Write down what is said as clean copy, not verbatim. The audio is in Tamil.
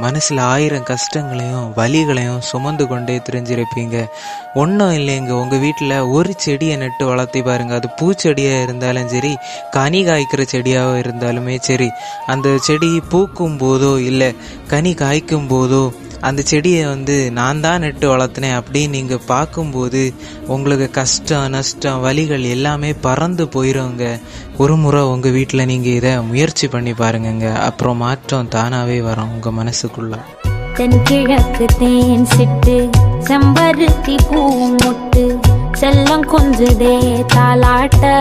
மனசில் 1000 கஷ்டங்களையும் வலிகளையும் சுமந்து கொண்டே திரிஞ்சிருப்பீங்க. ஒன்றும் இல்லைங்க, உங்கள் வீட்டில் ஒரு செடியை நட்டு வளர்த்தி பாருங்கள். அது பூச்செடியாக இருந்தாலும் சரி, கனி காய்க்கிற செடியாக இருந்தாலுமே சரி, அந்த செடி பூக்கும் போதோ இல்லை கனி காய்க்கும் போதோ அந்த செடியை நான் தான் நட்டு வளர்த்தினேன் அப்படின்னு நீங்கள் பார்க்கும்போது உங்களுக்கு கஷ்டம் நஷ்டம் வலிகள் எல்லாமே பறந்து போயிடுங்க. ஒரு முறை உங்கள் வீட்டில் நீங்கள் இதை முயற்சி பண்ணி பாருங்கங்க. அப்புறம் மாற்றம் தானாகவே வரும் உங்கள் மனசுக்குள்ள. தென்கிழக்கு தேன் சிட்டு செம்பருத்தி பூ முட்டு செல்லம் கொஞ்சுதே தாலாட்ட